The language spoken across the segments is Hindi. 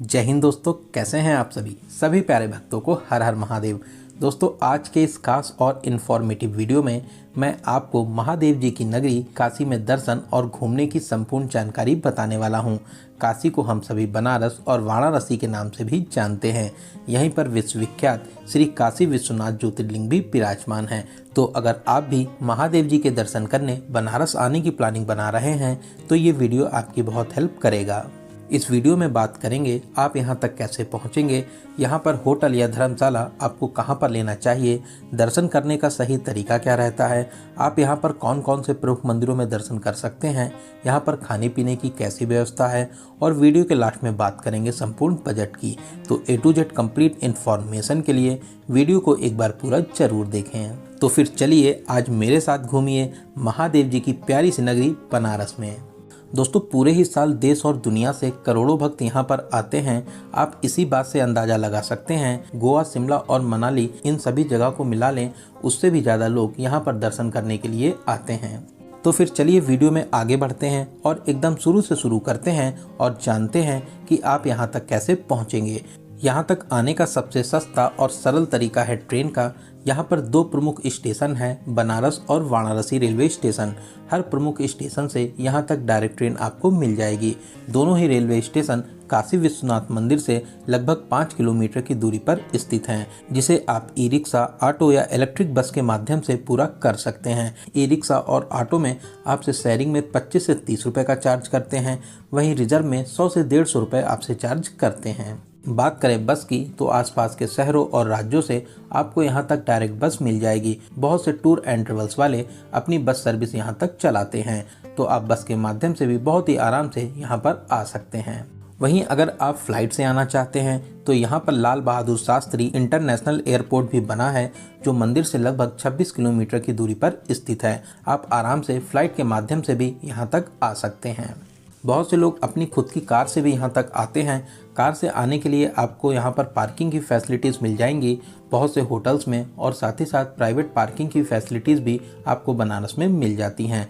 जय हिंद दोस्तों, कैसे हैं आप सभी प्यारे भक्तों को हर हर महादेव। दोस्तों, आज के इस खास और इन्फॉर्मेटिव वीडियो में मैं आपको महादेव जी की नगरी काशी में दर्शन और घूमने की संपूर्ण जानकारी बताने वाला हूं। काशी को हम सभी बनारस और वाराणसी के नाम से भी जानते हैं। यहीं पर विश्वविख्यात श्री काशी विश्वनाथ ज्योतिर्लिंग भी विराजमान है। तो अगर आप भी महादेव जी के दर्शन करने बनारस आने की प्लानिंग बना रहे हैं तो ये वीडियो आपकी बहुत हेल्प करेगा। इस वीडियो में बात करेंगे आप यहाँ तक कैसे पहुँचेंगे, यहाँ पर होटल या धर्मशाला आपको कहाँ पर लेना चाहिए, दर्शन करने का सही तरीका क्या रहता है, आप यहाँ पर कौन कौन से प्रमुख मंदिरों में दर्शन कर सकते हैं, यहाँ पर खाने पीने की कैसी व्यवस्था है, और वीडियो के लास्ट में बात करेंगे संपूर्ण बजट की। तो A to Z complete information के लिए वीडियो को एक बार पूरा जरूर देखें। तो फिर चलिए आज मेरे साथ घूमिए महादेव जी की प्यारी सी नगरी बनारस में। दोस्तों, पूरे ही साल देश और दुनिया से करोड़ों भक्त यहाँ पर आते हैं। आप इसी बात से अंदाज़ा लगा सकते हैं, गोवा, शिमला और मनाली इन सभी जगह को मिला लें उससे भी ज़्यादा लोग यहाँ पर दर्शन करने के लिए आते हैं। तो फिर चलिए वीडियो में आगे बढ़ते हैं और एकदम शुरू से शुरू करते हैं और जानते हैं कि आप यहाँ तक कैसे पहुँचेंगे। यहाँ तक आने का सबसे सस्ता और सरल तरीका है ट्रेन का। यहाँ पर दो प्रमुख स्टेशन हैं, बनारस और वाराणसी रेलवे स्टेशन। हर प्रमुख स्टेशन से यहाँ तक डायरेक्ट ट्रेन आपको मिल जाएगी। दोनों ही रेलवे स्टेशन काशी विश्वनाथ मंदिर से लगभग 5 किलोमीटर की दूरी पर स्थित हैं, जिसे आप ई रिक्शा, ऑटो या इलेक्ट्रिक बस के माध्यम से पूरा कर सकते हैं। ई रिक्शा और ऑटो में आपसे शेयरिंग में 25 से 30 रुपये का चार्ज करते हैं, वहीं रिजर्व में 100 से 150 रुपये आपसे चार्ज करते हैं। बात करें बस की तो आसपास के शहरों और राज्यों से आपको यहां तक डायरेक्ट बस मिल जाएगी। बहुत से टूर एंड ट्रेवल्स वाले अपनी बस सर्विस यहां तक चलाते हैं, तो आप बस के माध्यम से भी बहुत ही आराम से यहां पर आ सकते हैं। वहीं अगर आप फ्लाइट से आना चाहते हैं तो यहाँ पर लाल बहादुर शास्त्री इंटरनेशनल एयरपोर्ट भी बना है, जो मंदिर से लगभग 26 किलोमीटर की दूरी पर स्थित है। आप आराम से फ्लाइट के माध्यम से भी यहाँ तक आ सकते हैं। बहुत से लोग अपनी खुद की कार से भी यहाँ तक आते हैं। कार से आने के लिए आपको यहाँ पर पार्किंग की फैसिलिटीज़ मिल जाएंगी बहुत से होटल्स में, और साथ ही साथ प्राइवेट पार्किंग की फैसिलिटीज़ भी आपको बनारस में मिल जाती हैं।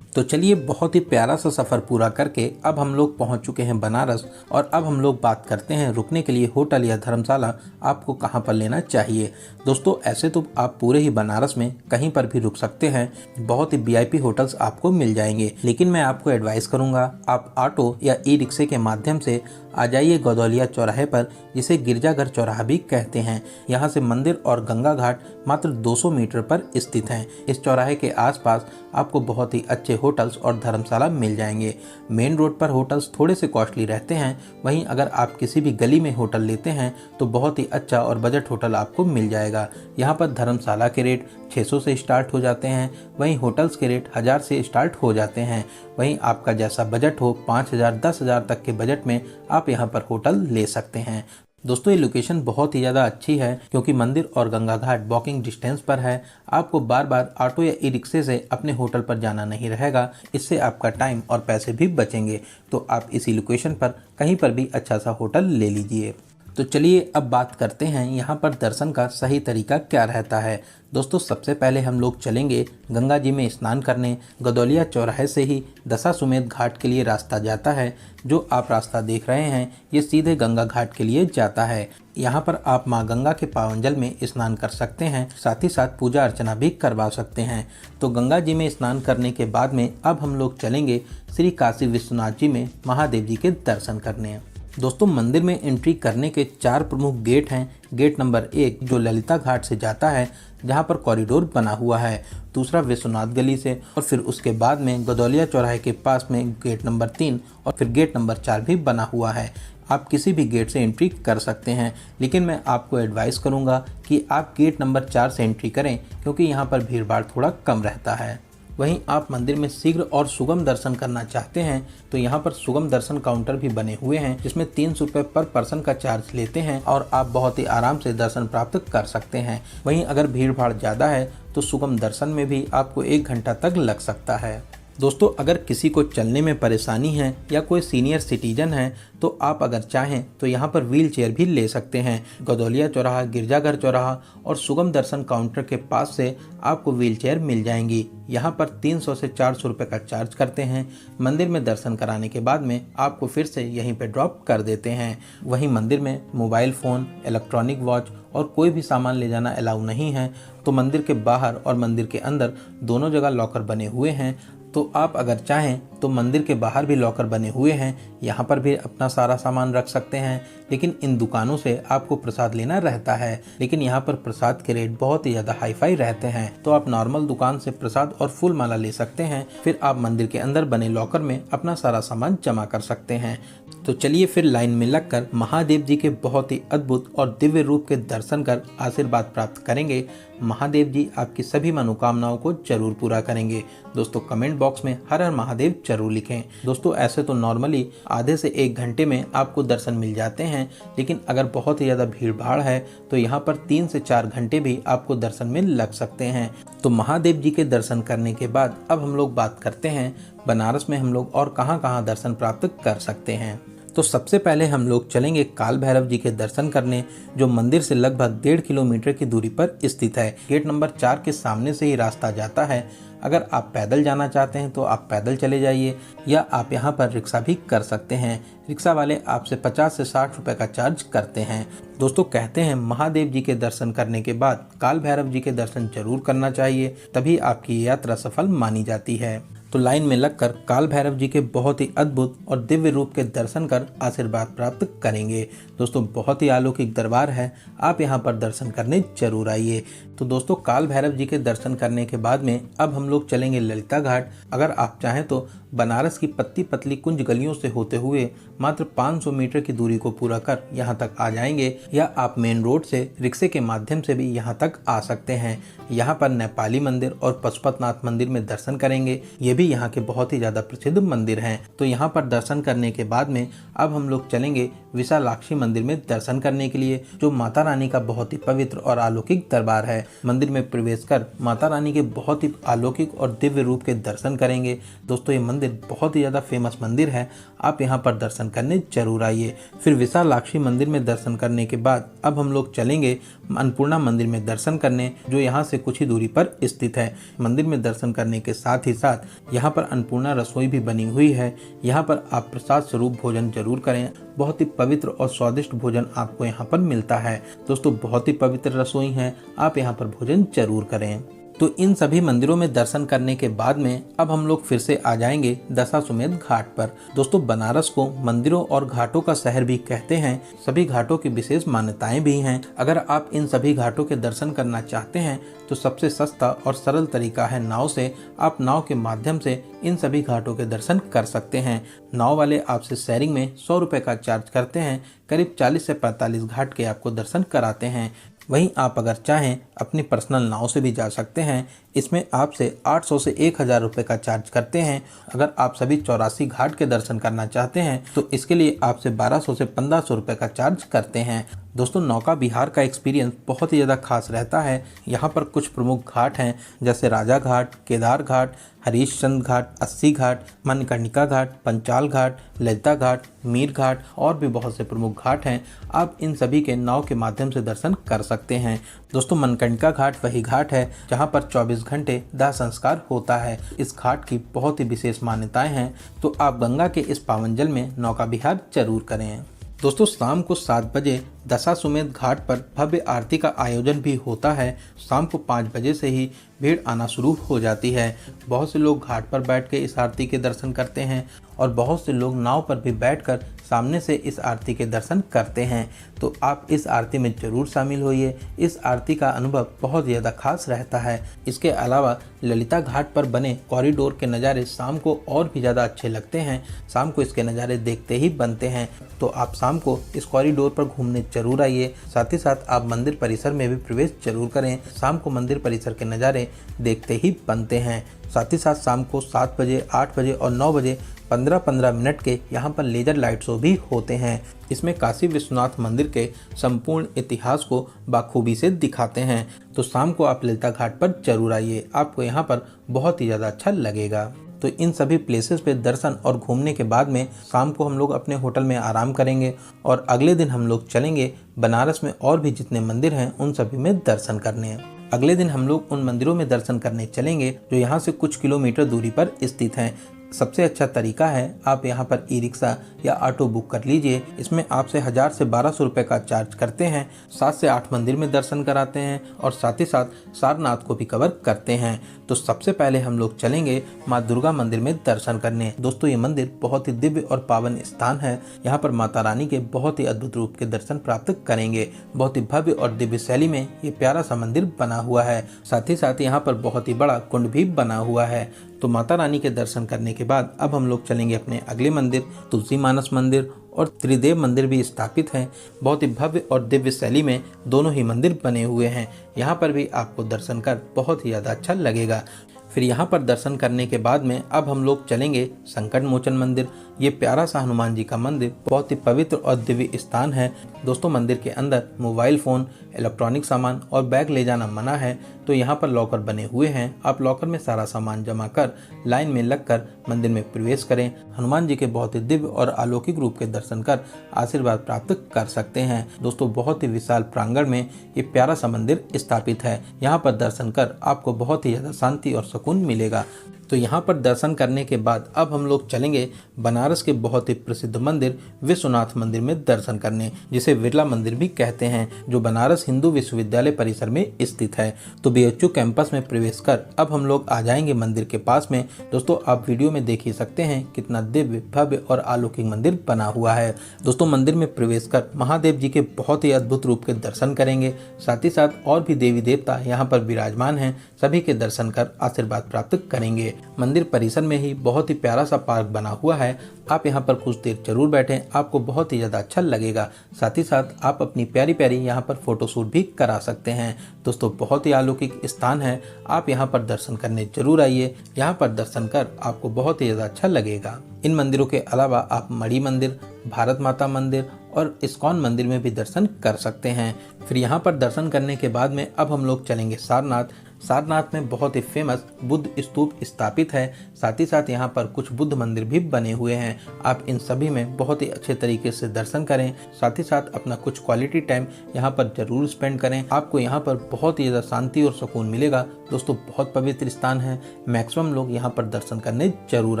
तो चलिए, बहुत ही प्यारा सा सफ़र पूरा करके अब हम लोग पहुँच चुके हैं बनारस, और अब हम लोग बात करते हैं रुकने के लिए होटल या धर्मशाला आपको कहाँ पर लेना चाहिए। दोस्तों, ऐसे तो आप पूरे ही बनारस में कहीं पर भी रुक सकते हैं, बहुत ही VIP होटल्स आपको मिल जाएंगे। लेकिन मैं आपको एडवाइस करूँगा, आप ऑटो या ई रिक्शे के माध्यम से आ जाइए गदौलिया चौराहे पर, जिसे गिरजाघर चौराहा भी कहते हैं। यहाँ से मंदिर और गंगा घाट मात्र 200 मीटर पर स्थित हैं। इस चौराहे के आसपास आपको बहुत ही अच्छे होटल्स और धर्मशाला मिल जाएंगे। मेन रोड पर होटल्स थोड़े से कॉस्टली रहते हैं, वहीं अगर आप किसी भी गली में होटल लेते हैं तो बहुत ही अच्छा और बजट होटल आपको मिल जाएगा। यहाँ पर धर्मशाला के रेट 600 से स्टार्ट हो जाते हैं, वहीं होटल्स के रेट 1000 से स्टार्ट हो जाते हैं। वहीं आपका जैसा बजट हो, 5000 10,000 तक के बजट में आप यहाँ पर होटल ले सकते हैं। दोस्तों, ये लोकेशन बहुत ही ज़्यादा अच्छी है क्योंकि मंदिर और गंगा घाट वॉकिंग डिस्टेंस पर है। आपको बार बार ऑटो या ई रिक्शे से अपने होटल पर जाना नहीं रहेगा, इससे आपका टाइम और पैसे भी बचेंगे। तो आप इसी लोकेशन पर कहीं पर भी अच्छा सा होटल ले लीजिए। तो चलिए अब बात करते हैं यहाँ पर दर्शन का सही तरीका क्या रहता है। दोस्तों, सबसे पहले हम लोग चलेंगे गंगा जी में स्नान करने। गदौलिया चौराहे से ही दशाश्वमेध घाट के लिए रास्ता जाता है। जो आप रास्ता देख रहे हैं ये सीधे गंगा घाट के लिए जाता है। यहाँ पर आप माँ गंगा के पावन जल में स्नान कर सकते हैं, साथ ही साथ पूजा अर्चना भी करवा सकते हैं। तो गंगा जी में स्नान करने के बाद में अब हम लोग चलेंगे श्री काशी विश्वनाथ जी में महादेव जी के दर्शन करने। दोस्तों, मंदिर में एंट्री करने के 4 प्रमुख गेट हैं। गेट नंबर 1 जो ललिता घाट से जाता है, जहां पर कॉरिडोर बना हुआ है। दूसरा विश्वनाथ गली से, और फिर उसके बाद में गदौलिया चौराहे के पास में गेट नंबर 3 और फिर गेट नंबर 4 भी बना हुआ है। आप किसी भी गेट से एंट्री कर सकते हैं, लेकिन मैं आपको एडवाइस करूंगा कि आप गेट नंबर 4 से एंट्री करें, क्योंकि यहाँ पर भीड़ भाड़ थोड़ा कम रहता है। वहीं आप मंदिर में शीघ्र और सुगम दर्शन करना चाहते हैं तो यहाँ पर सुगम दर्शन काउंटर भी बने हुए हैं, जिसमें 300 रुपये पर पर्सन का चार्ज लेते हैं और आप बहुत ही आराम से दर्शन प्राप्त कर सकते हैं। वहीं अगर भीड़ भाड़ ज़्यादा है तो सुगम दर्शन में भी आपको 1 घंटा तक लग सकता है। दोस्तों अगर किसी को चलने में परेशानी है या कोई सीनियर सिटीजन है तो आप अगर चाहें तो यहाँ पर व्हील चेयर भी ले सकते हैं। गदौलिया चौराहा, गिरजाघर चौराहा और सुगम दर्शन काउंटर के पास से आपको व्हील चेयर मिल जाएंगी। यहाँ पर 300 से 400 रुपये का चार्ज करते हैं। मंदिर में दर्शन कराने के बाद में आपको फिर से यहीं पे ड्रॉप कर देते हैं। वहीं मंदिर में मोबाइल फ़ोन, इलेक्ट्रॉनिक वॉच और कोई भी सामान ले जाना अलाउ नहीं है। तो मंदिर के बाहर और मंदिर के अंदर दोनों जगह लॉकर बने हुए हैं। तो आप अगर चाहें तो मंदिर के बाहर भी लॉकर बने हुए हैं, यहाँ पर भी अपना सारा सामान रख सकते हैं। लेकिन इन दुकानों से आपको प्रसाद लेना रहता है, लेकिन यहाँ पर प्रसाद के रेट बहुत ही ज़्यादा हाईफाई रहते हैं। तो आप नॉर्मल दुकान से प्रसाद और फूल माला ले सकते हैं, फिर आप मंदिर के अंदर बने लॉकर में अपना सारा सामान जमा कर सकते हैं। तो चलिए फिर लाइन में लगकर महादेव जी के बहुत ही अद्भुत और दिव्य रूप के दर्शन कर आशीर्वाद प्राप्त करेंगे। महादेव जी आपकी सभी मनोकामनाओं को जरूर पूरा करेंगे। दोस्तों कमेंट बॉक्स में हर हर महादेव जरूर लिखें। दोस्तों ऐसे तो नॉर्मली आधे से 1 घंटे में आपको दर्शन मिल जाते हैं, लेकिन अगर बहुत ही ज़्यादा भीड़ भाड़ है तो यहाँ पर 3 से 4 घंटे भी आपको दर्शन में लग सकते हैं। तो महादेव जी के दर्शन करने के बाद अब हम लोग बात करते हैं बनारस में हम लोग और कहाँ कहाँ दर्शन प्राप्त कर सकते हैं। तो सबसे पहले हम लोग चलेंगे काल भैरव जी के दर्शन करने, जो मंदिर से लगभग 1.5 किलोमीटर की दूरी पर स्थित है। गेट नंबर 4 के सामने से ही रास्ता जाता है। अगर आप पैदल जाना चाहते हैं तो आप पैदल चले जाइए, या आप यहाँ पर रिक्शा भी कर सकते हैं। रिक्शा वाले आपसे 50 से 60 रुपए का चार्ज करते हैं। दोस्तों कहते हैं महादेव जी के दर्शन करने के बाद काल भैरव जी के दर्शन जरूर करना चाहिए, तभी आपकी यात्रा सफल मानी जाती है। तो लाइन में लगकर काल भैरव जी के बहुत ही अद्भुत और दिव्य रूप के दर्शन कर आशीर्वाद प्राप्त करेंगे। दोस्तों बहुत ही अलौकिक दरबार है, आप यहाँ पर दर्शन करने जरूर आइए। तो दोस्तों काल भैरव जी के दर्शन करने के बाद में अब हम लोग चलेंगे ललिता घाट। अगर आप चाहें तो बनारस की पतली पतली कुंज गलियों से होते हुए मात्र 500 मीटर की दूरी को पूरा कर यहाँ तक आ जाएंगे, या आप मेन रोड से रिक्शे के माध्यम से भी यहाँ तक आ सकते हैं। यहाँ पर नेपाली मंदिर और पशुपतनाथ मंदिर में दर्शन करेंगे, ये भी यहाँ के बहुत ही ज़्यादा प्रसिद्ध मंदिर हैं। तो यहाँ पर दर्शन करने के बाद में अब हम लोग चलेंगे विशालाक्षी मंदिर में दर्शन करने के लिए, जो माता रानी का बहुत ही पवित्र और अलौकिक दरबार है। मंदिर में प्रवेश कर माता रानी के बहुत ही अलौकिक और दिव्य रूप के दर्शन करेंगे। दोस्तों ये मंदिर बहुत ही ज़्यादा फेमस मंदिर है, आप यहाँ पर दर्शन करने जरूर आइए। फिर विशालाक्षी मंदिर में दर्शन करने के बाद अब हम लोग चलेंगे अन्नपूर्णा मंदिर में दर्शन करने, जो यहाँ से कुछ ही दूरी पर स्थित है। मंदिर में दर्शन करने के साथ ही साथ यहाँ पर अन्नपूर्णा रसोई भी बनी हुई है। यहाँ पर आप प्रसाद स्वरूप भोजन जरूर करें, बहुत ही पवित्र और स्वादिष्ट भोजन आपको यहाँ पर मिलता है। दोस्तों बहुत ही पवित्र रसोई है, आप यहाँ पर भोजन जरूर करें। तो इन सभी मंदिरों में दर्शन करने के बाद में अब हम लोग फिर से आ जाएंगे दशाश्वमेध घाट पर। दोस्तों बनारस को मंदिरों और घाटों का शहर भी कहते हैं, सभी घाटों की विशेष मान्यताएं भी हैं। अगर आप इन सभी घाटों के दर्शन करना चाहते हैं तो सबसे सस्ता और सरल तरीका है नाव से। आप नाव के माध्यम से इन सभी घाटों के दर्शन कर सकते हैं। नाव वाले आपसे शेयरिंग में 100 रुपये का चार्ज करते हैं, करीब 40 से 45 घाट के आपको दर्शन कराते हैं। वहीं आप अगर चाहें अपनी पर्सनल नाव से भी जा सकते हैं, इसमें आपसे 800 से 1000 रुपये का चार्ज करते हैं। अगर आप सभी 84 घाट के दर्शन करना चाहते हैं तो इसके लिए आपसे 1200 से 1500 रुपये का चार्ज करते हैं। दोस्तों नौका विहार का एक्सपीरियंस बहुत ही ज़्यादा खास रहता है। यहाँ पर कुछ प्रमुख घाट हैं, जैसे राजा घाट, केदार घाट, हरीशचंद्र घाट, अस्सी घाट, मणिकर्णिका घाट, पंचाल घाट, ललिता घाट, मीर घाट और भी बहुत से प्रमुख घाट हैं। आप इन सभी के नाव के माध्यम से दर्शन कर सकते हैं। दोस्तों मणिकर्णिका घाट वही घाट है जहाँ पर 24 घंटे दाह संस्कार होता है। इस घाट की बहुत ही विशेष मान्यताएं हैं, तो आप गंगा के इस पावन जल में नौका विहार जरूर करें। दोस्तों शाम को 7 बजे दशाश्वमेध घाट पर भव्य आरती का आयोजन भी होता है। शाम को 5 बजे से ही भीड़ आना शुरू हो जाती है। बहुत से लोग घाट पर बैठ के इस आरती के दर्शन करते हैं और बहुत से लोग नाव पर भी बैठकर सामने से इस आरती के दर्शन करते हैं। तो आप इस आरती में जरूर शामिल होइए। इस आरती का अनुभव बहुत ज़्यादा खास रहता है। इसके अलावा ललिता घाट पर बने कॉरिडोर के नज़ारे शाम को और भी ज़्यादा अच्छे लगते हैं। शाम को इसके नज़ारे देखते ही बनते हैं, तो आप शाम को इस कॉरिडोर पर घूमने जरूर आइए। साथ ही साथ आप मंदिर परिसर में भी प्रवेश जरूर करें। शाम को मंदिर परिसर के नज़ारे देखते ही बनते हैं। साथ ही साथ शाम को 7 बजे, 8 बजे और 9 बजे 15-15 मिनट के यहाँ पर लेजर लाइट शो भी होते हैं। इसमें काशी विश्वनाथ मंदिर के संपूर्ण इतिहास को बाखूबी से दिखाते हैं। तो शाम को आप ललिता घाट पर जरूर आइए, आपको यहाँ पर बहुत ही ज़्यादा अच्छा लगेगा। तो इन सभी प्लेसेस पे दर्शन और घूमने के बाद में शाम को हम लोग अपने होटल में आराम करेंगे और अगले दिन हम लोग चलेंगे बनारस में और भी जितने मंदिर हैं उन सभी में दर्शन करने। अगले दिन हम लोग उन मंदिरों में दर्शन करने चलेंगे जो यहाँ से कुछ किलोमीटर दूरी पर स्थित हैं। सबसे अच्छा तरीका है आप यहाँ पर ई रिक्शा या ऑटो बुक कर लीजिए। इसमें आपसे 1000 से 1200 रुपये का चार्ज करते हैं। 7 से 8 मंदिर में दर्शन कराते हैं और साथ ही साथ सारनाथ को भी कवर करते हैं। तो सबसे पहले हम लोग चलेंगे माँ दुर्गा मंदिर में दर्शन करने। दोस्तों ये मंदिर बहुत ही दिव्य और पावन स्थान है। यहाँ पर माता रानी के बहुत ही अद्भुत रूप के दर्शन प्राप्त करेंगे। बहुत ही भव्य और दिव्य शैली में ये प्यारा सा मंदिर बना हुआ है। साथ ही साथ यहाँ पर बहुत ही बड़ा कुंड भी बना हुआ है। तो माता रानी के दर्शन करने के बाद अब हम लोग चलेंगे अपने अगले मंदिर तुलसी मानस मंदिर और त्रिदेव मंदिर भी स्थापित हैं। बहुत ही भव्य और दिव्य शैली में दोनों ही मंदिर बने हुए हैं। यहाँ पर भी आपको दर्शन कर बहुत ही ज़्यादा अच्छा लगेगा। फिर यहाँ पर दर्शन करने के बाद में अब हम लोग चलेंगे संकट मोचन मंदिर। ये प्यारा सा हनुमान जी का मंदिर बहुत ही पवित्र और दिव्य स्थान है। दोस्तों मंदिर के अंदर मोबाइल फ़ोन, इलेक्ट्रॉनिक सामान और बैग ले जाना मना है। तो यहाँ पर लॉकर बने हुए हैं। आप लॉकर में सारा सामान जमा कर लाइन में लगकर मंदिर में प्रवेश करें। हनुमान जी के बहुत ही दिव्य और अलौकिक रूप के दर्शन कर आशीर्वाद प्राप्त कर सकते हैं। दोस्तों बहुत ही विशाल प्रांगण में ये प्यारा सा मंदिर स्थापित है। यहाँ पर दर्शन कर आपको बहुत ही ज़्यादा शांति और सुकून मिलेगा। तो यहाँ पर दर्शन करने के बाद अब हम लोग चलेंगे बनारस के बहुत ही प्रसिद्ध मंदिर विश्वनाथ मंदिर में दर्शन करने, जिसे बिरला मंदिर भी कहते हैं, जो बनारस हिंदू विश्वविद्यालय परिसर में स्थित है। तो बीएचयू कैंपस में प्रवेश कर अब हम लोग आ जाएंगे मंदिर के पास में। दोस्तों आप वीडियो में देख ही सकते हैं कितना दिव्य भव्य और अलौकिक मंदिर बना हुआ है। दोस्तों मंदिर में प्रवेश कर महादेव जी के बहुत ही अद्भुत रूप के दर्शन करेंगे। साथ ही साथ और भी देवी देवता यहाँ पर विराजमान हैं, सभी के दर्शन कर आशीर्वाद प्राप्त करेंगे। मंदिर परिसर में ही बहुत ही प्यारा सा पार्क बना हुआ है। आप यहाँ पर कुछ देर जरूर बैठें, आपको बहुत ही ज़्यादा अच्छा लगेगा। साथ ही साथ आप अपनी प्यारी प्यारी यहाँ पर फोटोशूट भी करा सकते हैं। दोस्तों बहुत ही अलौकिक स्थान है, आप यहाँ पर दर्शन करने जरूर आइए। यहाँ पर दर्शन कर आपको बहुत ही ज़्यादा अच्छा लगेगा। इन मंदिरों के अलावा आप मणि मंदिर, भारत माता मंदिर और इस्कॉन मंदिर में भी दर्शन कर सकते हैं। फिर यहाँ पर दर्शन करने के बाद में अब हम लोग चलेंगे सारनाथ। सारनाथ में बहुत ही फेमस बुद्ध स्तूप स्थापित है। साथ ही साथ यहाँ पर कुछ बुद्ध मंदिर भी बने हुए हैं। आप इन सभी में बहुत ही अच्छे तरीके से दर्शन करें। साथ ही साथ अपना कुछ क्वालिटी टाइम यहाँ पर जरूर स्पेंड करें। आपको यहाँ पर बहुत ही ज़्यादा शांति और सुकून मिलेगा। दोस्तों बहुत पवित्र स्थान है, मैक्सिमम लोग यहाँ पर दर्शन करने जरूर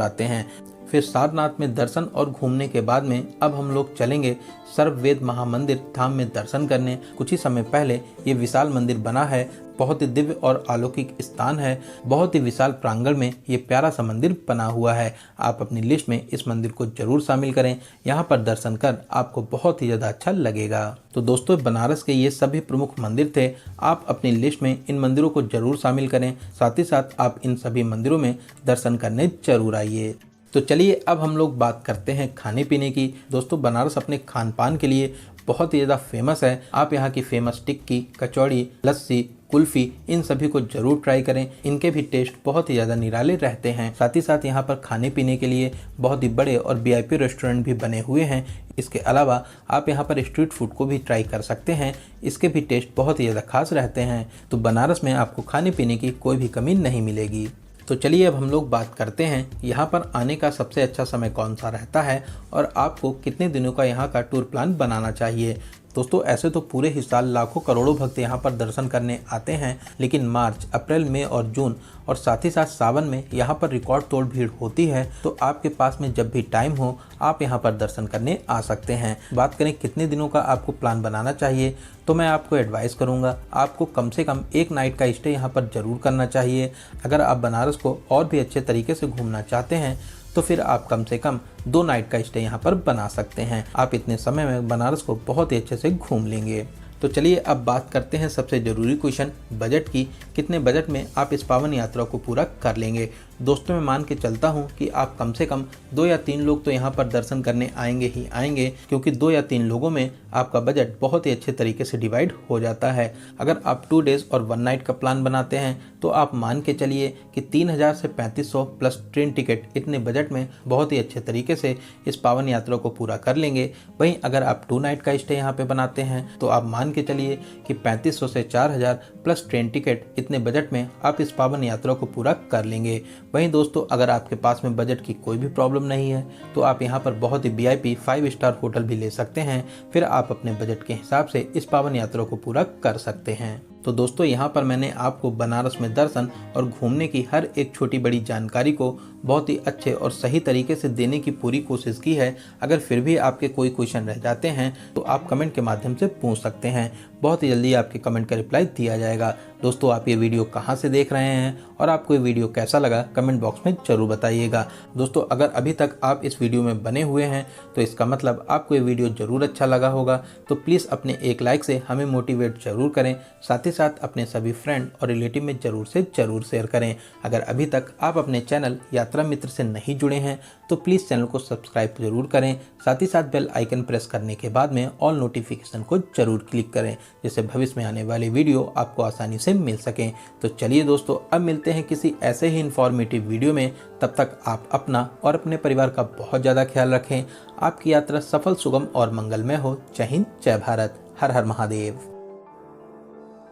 आते हैं। फिर सारनाथ में दर्शन और घूमने के बाद में अब हम लोग चलेंगे सर्ववेद महामंदिर धाम में दर्शन करने। कुछ ही समय पहले ये विशाल मंदिर बना है। बहुत ही दिव्य और अलौकिक स्थान है। बहुत ही विशाल प्रांगण में ये प्यारा सा मंदिर बना हुआ है। आप अपनी लिस्ट में इस मंदिर को जरूर शामिल करें। यहाँ पर दर्शन कर आपको बहुत ही ज़्यादा अच्छा लगेगा। तो दोस्तों बनारस के ये सभी प्रमुख मंदिर थे। आप अपनी लिस्ट में इन मंदिरों को जरूर शामिल करें। साथ ही साथ आप इन सभी मंदिरों में दर्शन करने जरूर आइए। तो चलिए अब हम लोग बात करते हैं खाने पीने की। दोस्तों बनारस अपने खान पान के लिए बहुत ही ज़्यादा फेमस है। आप यहाँ की फेमस टिक्की, कचौड़ी, लस्सी, कुल्फ़ी इन सभी को जरूर ट्राई करें। इनके भी टेस्ट बहुत ही ज़्यादा निराले रहते हैं। साथ ही साथ यहाँ पर खाने पीने के लिए बहुत ही बड़े और वीआईपी रेस्टोरेंट भी बने हुए हैं। इसके अलावा आप यहाँ पर स्ट्रीट फूड को भी ट्राई कर सकते हैं। इसके भी टेस्ट बहुत ही ज़्यादा खास रहते हैं। तो बनारस में आपको खाने पीने की कोई भी कमी नहीं मिलेगी। तो चलिए अब हम लोग बात करते हैं यहाँ पर आने का सबसे अच्छा समय कौन सा रहता है और आपको कितने दिनों का यहाँ का टूर प्लान बनाना चाहिए। दोस्तों ऐसे तो पूरे ही साल लाखों करोड़ों भक्त यहाँ पर दर्शन करने आते हैं, लेकिन मार्च, अप्रैल, मई और जून और साथ ही साथ सावन में यहाँ पर रिकॉर्ड तोड़ भीड़ होती है। तो आपके पास में जब भी टाइम हो आप यहाँ पर दर्शन करने आ सकते हैं। बात करें कितने दिनों का आपको प्लान बनाना चाहिए, तो मैं आपको एडवाइस करूँगा आपको कम से कम 1 नाइट का स्टे यहाँ पर ज़रूर करना चाहिए। अगर आप बनारस को और भी अच्छे तरीके से घूमना चाहते हैं तो फिर आप कम से कम 2 नाइट का स्टे यहाँ पर बना सकते हैं। आप इतने समय में बनारस को बहुत ही अच्छे से घूम लेंगे। तो चलिए अब बात करते हैं सबसे ज़रूरी क्वेश्चन बजट की। कितने बजट में आप इस पावन यात्रा को पूरा कर लेंगे। दोस्तों मैं मान के चलता हूँ कि आप कम से कम 2 या 3 लोग तो यहाँ पर दर्शन करने आएंगे ही आएंगे, क्योंकि 2 या 3 लोगों में आपका बजट बहुत ही अच्छे तरीके से डिवाइड हो जाता है। अगर आप 2 डेज़ और 1 नाइट का प्लान बनाते हैं तो आप मान के चलिए कि 3000 से 3500 प्लस ट्रेन टिकट, इतने बजट में बहुत ही अच्छे तरीके से इस पावन यात्रा को पूरा कर लेंगे। वहीं अगर आप 2 नाइट का स्टे यहाँ पे बनाते हैं तो आप मान के चलिए कि 3500 से 4000 प्लस ट्रेन टिकट, इतने बजट में आप इस पावन यात्रा को पूरा कर लेंगे। वहीं दोस्तों अगर आपके पास में बजट की कोई भी प्रॉब्लम नहीं है तो आप यहाँ पर बहुत ही VIP 5 स्टार होटल भी ले सकते हैं। फिर आप अपने बजट के हिसाब से इस पावन यात्रा को पूरा कर सकते हैं। तो दोस्तों यहाँ पर मैंने आपको बनारस में दर्शन और घूमने की हर एक छोटी बड़ी जानकारी को बहुत ही अच्छे और सही तरीके से देने की पूरी कोशिश की है। अगर फिर भी आपके कोई क्वेश्चन रह जाते हैं तो आप कमेंट के माध्यम से पूछ सकते हैं। बहुत ही जल्दी आपके कमेंट का रिप्लाई दिया जाएगा। दोस्तों आप ये वीडियो कहाँ से देख रहे हैं और आपको ये वीडियो कैसा लगा कमेंट बॉक्स में जरूर बताइएगा। दोस्तों अगर अभी तक आप इस वीडियो में बने हुए हैं तो इसका मतलब आपको ये वीडियो ज़रूर अच्छा लगा होगा। तो प्लीज़ अपने एक लाइक से हमें मोटिवेट ज़रूर करें, साथ ही साथ अपने सभी फ्रेंड और रिलेटिव में ज़रूर से ज़रूर शेयर करें। अगर अभी तक आप अपने चैनल यात्रा मित्र से नहीं जुड़े हैं तो प्लीज़ चैनल को सब्सक्राइब जरूर करें, साथ ही साथ बेल आइकन प्रेस करने के बाद में ऑल नोटिफिकेशन को जरूर क्लिक करें, जिससे भविष्य में आने वाले वीडियो आपको आसानी से मिल सकें। तो चलिए दोस्तों अब मिलते हैं किसी ऐसे ही इन्फॉर्मेटिव वीडियो में। तब तक आप अपना और अपने परिवार का बहुत ज़्यादा ख्याल रखें। आपकी यात्रा सफल, सुगम और मंगलमय हो। जय हिंद, जय भारत, हर हर महादेव।